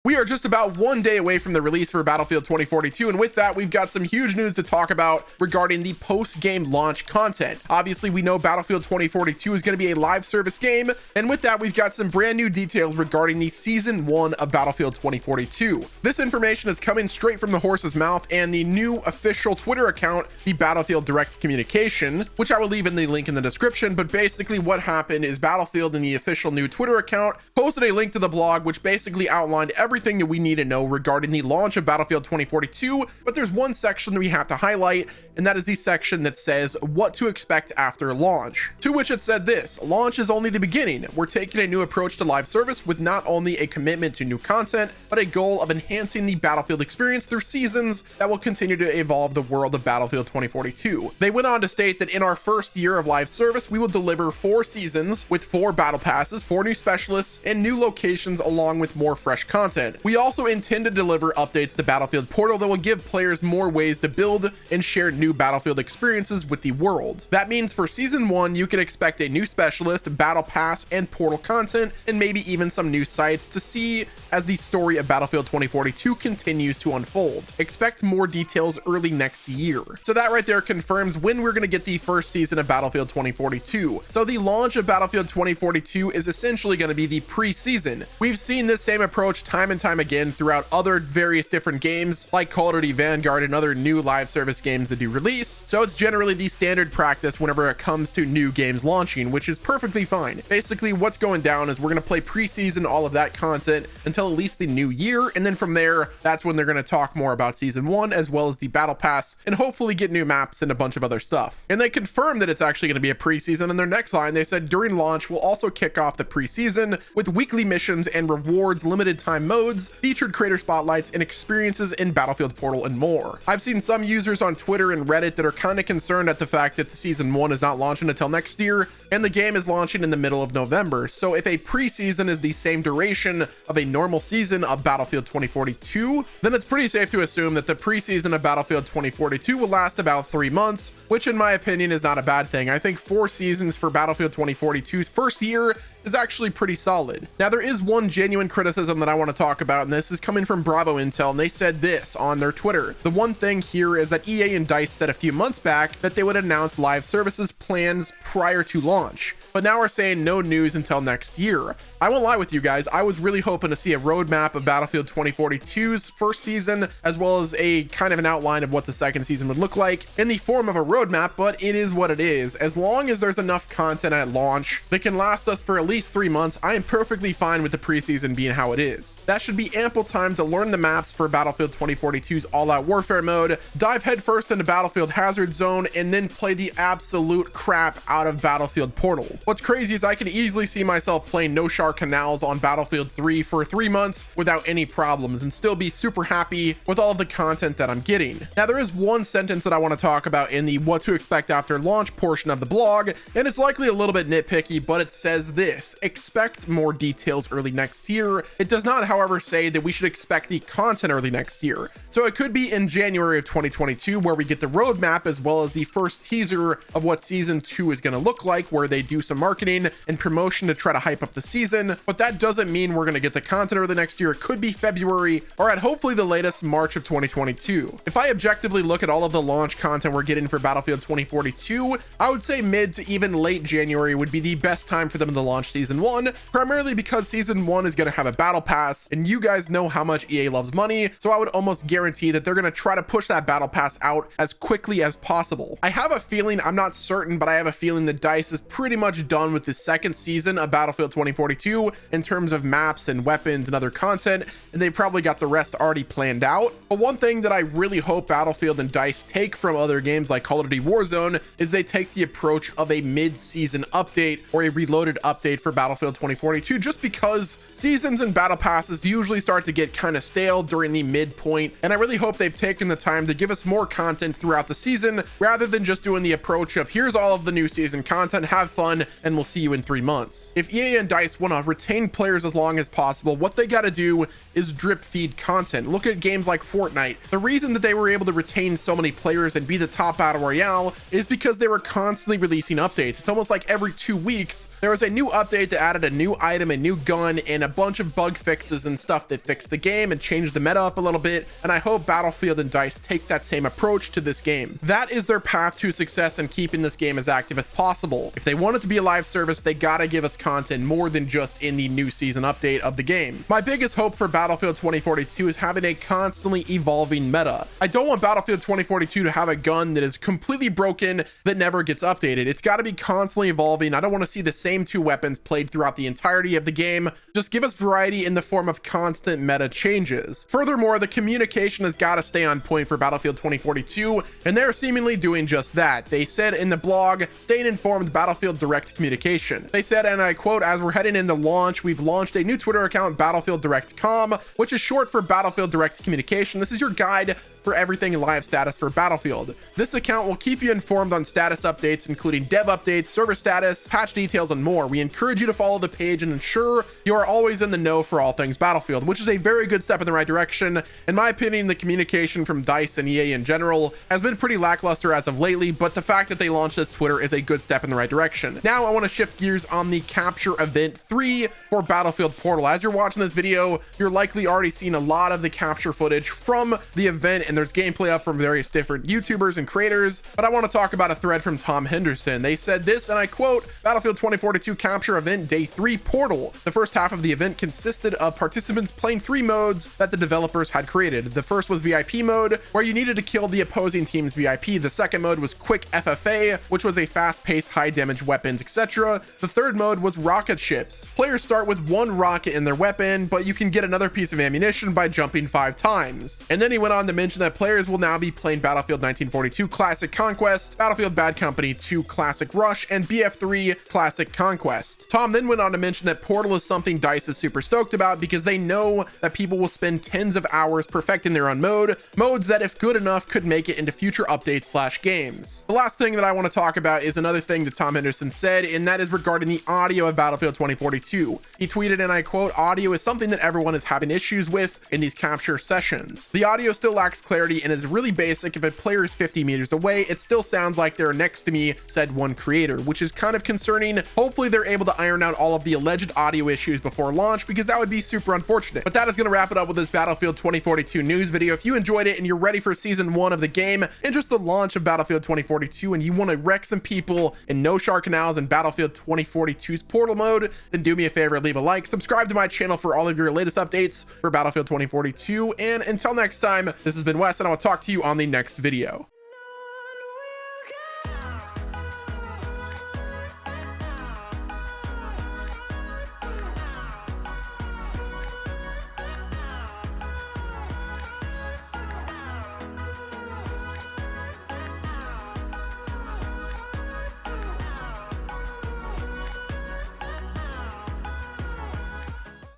We are just about 1 day away from the release for Battlefield 2042, and with that, we've got some huge news to talk about regarding the post-game launch content. Obviously, we know Battlefield 2042 is going to be a live service game, and with that, we've got some brand new details regarding the Season 1 of Battlefield 2042. This information is coming straight from the horse's mouth and the new official Twitter account, the Battlefield Direct Communication, which I will leave in the link in the description, but basically what happened is Battlefield in the official new Twitter account posted a link to the blog, which basically outlined everything that we need to know regarding the launch of Battlefield 2042, but there's one section that we have to highlight, and that is the section that says what to expect after launch. To which it said this: launch is only the beginning. We're taking a new approach to live service with not only a commitment to new content, but a goal of enhancing the Battlefield experience through seasons that will continue to evolve the world of Battlefield 2042. They went on to state that in our first year of live service, we will deliver 4 seasons with 4 battle passes, 4 new specialists, and new locations along with more fresh content. We also intend to deliver updates to Battlefield Portal that will give players more ways to build and share new Battlefield experiences with the world. That means for Season 1, you can expect a new specialist, battle pass, and portal content, and maybe even some new sites to see as the story of Battlefield 2042 continues to unfold. Expect more details early next year. So that right there confirms when we're going to get the first season of Battlefield 2042. So the launch of Battlefield 2042 is essentially going to be the pre-season. We've seen this same approach time and time again throughout other various different games like Call of Duty Vanguard and other new live service games that do release. So it's generally the standard practice whenever it comes to new games launching, which is perfectly fine. Basically, what's going down is we're going to play preseason, all of that content until at least the new year, and then from there, that's when they're going to talk more about Season 1 as well as the battle pass and hopefully get new maps and a bunch of other stuff. And they confirmed that it's actually going to be a preseason. In their next line, they said during launch, we'll also kick off the preseason with weekly missions and rewards, limited time modes, featured creator spotlights, and experiences in Battlefield Portal, and more. I've seen some users on Twitter and Reddit that are kind of concerned at the fact that the Season 1 is not launching until next year, and the game is launching in the middle of November. So if a preseason is the same duration of a normal season of Battlefield 2042, then it's pretty safe to assume that the preseason of Battlefield 2042 will last about 3 months, which in my opinion is not a bad thing. I think 4 seasons for Battlefield 2042's first year is actually pretty solid. Now, there is one genuine criticism that I want to talk about, and this is coming from Bravo Intel, and they said this on their Twitter. The one thing here is that EA and DICE said a few months back that they would announce live services plans prior to launch, but now we're saying no news until next year. I won't lie with you guys, I was really hoping to see a roadmap of Battlefield 2042's first season, as well as a kind of an outline of what the second season would look like in the form of a roadmap, but it is what it is. As long as there's enough content at launch that can last us for at least 3 months, I am perfectly fine with the preseason being how it is. That should be ample time to learn the maps for Battlefield 2042's all-out warfare mode, dive headfirst into Battlefield Hazard Zone, and then play the absolute crap out of Battlefield Portal. What's crazy is I can easily see myself playing No Shar Canals on Battlefield 3 for 3 months without any problems and still be super happy with all of the content that I'm getting. Now, there is one sentence that I want to talk about in the what to expect after launch portion of the blog, and it's likely a little bit nitpicky, but it says this: expect more details early next year. It does not, however, say that we should expect the content early next year. So it could be in January of 2022 where we get the roadmap as well as the first teaser of what Season 2 is going to look like, where they do some marketing and promotion to try to hype up the season, but that doesn't mean we're going to get the content early next year. It could be February or at hopefully the latest March of 2022. If I objectively look at all of the launch content we're getting for Battlefield 2042, I would say mid to even late January would be the best time for them to launch Season 1, primarily because Season 1 is going to have a battle pass, and you guys know how much EA loves money, so I would almost guarantee that they're going to try to push that battle pass out as quickly as possible. I have a feeling, I'm not certain, but I have a feeling that DICE is pretty much done with the second season of Battlefield 2042 in terms of maps and weapons and other content, and they probably got the rest already planned out. But one thing that I really hope Battlefield and DICE take from other games like Call of Duty Warzone is they take the approach of a mid-season update or a reloaded update for Battlefield 2042, just because seasons and battle passes usually start to get kind of stale during the midpoint, and I really hope they've taken the time to give us more content throughout the season rather than just doing the approach of here's all of the new season content, have fun, and we'll see you in 3 months. If EA and DICE want to retain players as long as possible, what they got to do is drip feed content. Look at games like Fortnite. The reason that they were able to retain so many players and be the top battle royale is because they were constantly releasing updates. It's almost like every 2 weeks there was a new update that added a new item, a new gun, and a bunch of bug fixes and stuff that fixed the game and changed the meta up a little bit, and I hope Battlefield and DICE take that same approach to this game. That is their path to success in keeping this game as active as possible. If they want it to be a live service, they gotta give us content more than just in the new season update of the game. My biggest hope for Battlefield 2042 is having a constantly evolving meta. I don't want Battlefield 2042 to have a gun that is completely broken that never gets updated. It's got to be constantly evolving. I don't want to see the same two weapons played throughout the entirety of the game. Just give us variety in the form of constant meta changes. Furthermore, the communication has got to stay on point for Battlefield 2042, and they're seemingly doing just that. They said in the blog, staying informed Battlefield direct communication. They said, and I quote, as we're heading into launch, we've launched a new Twitter account, Battlefield Direct Com, which is short for Battlefield Direct Communication. This is your guide for everything in live status for Battlefield. This account will keep you informed on status updates, including dev updates, server status, patch details, and more. We encourage you to follow the page and ensure you are always in the know for all things Battlefield, which is a very good step in the right direction. In my opinion, the communication from DICE and EA in general has been pretty lackluster as of lately, but the fact that they launched this Twitter is a good step in the right direction. Now I want to shift gears on the capture event 3 for Battlefield Portal. As you're watching this video, you're likely already seen a lot of the capture footage from the event, and there's gameplay up from various different YouTubers and creators, but I want to talk about a thread from Tom Henderson. They said this, and I quote, Battlefield 2042 capture event day 3 Portal. The first half of the event consisted of participants playing 3 modes that the developers had created. The first was VIP mode, where you needed to kill the opposing team's VIP. The second mode was quick FFA, which was a fast-paced, high-damage weapons, etc. The third mode was rocket ships. Players start with 1 rocket in their weapon, but you can get another piece of ammunition by jumping 5 times. And then he went on to mention that players will now be playing Battlefield 1942 Classic Conquest, Battlefield Bad Company 2 Classic Rush, and BF3 Classic Conquest. Tom then went on to mention that Portal is something DICE is super stoked about because they know that people will spend tens of hours perfecting their own modes that if good enough could make it into future updates / games. The last thing that I want to talk about is another thing that Tom Henderson said, and that is regarding the audio of Battlefield 2042. He tweeted, and I quote, audio is something that everyone is having issues with in these capture sessions. The audio still lacks clarity and is really basic. If a player is 50 meters away, it still sounds like they're next to me, said one creator, which is kind of concerning. Hopefully they're able to iron out all of the alleged audio issues before launch, because that would be super unfortunate. But that is going to wrap it up with this Battlefield 2042 news video. If you enjoyed it and you're ready for season 1 of the game and just the launch of Battlefield 2042, and you want to wreck some people in No Shark Canals and Battlefield 2042's Portal mode, then do me a favor, leave a like, subscribe to my channel for all of your latest updates for Battlefield 2042, and until next time, this has been Wes, and I'll talk to you on the next video.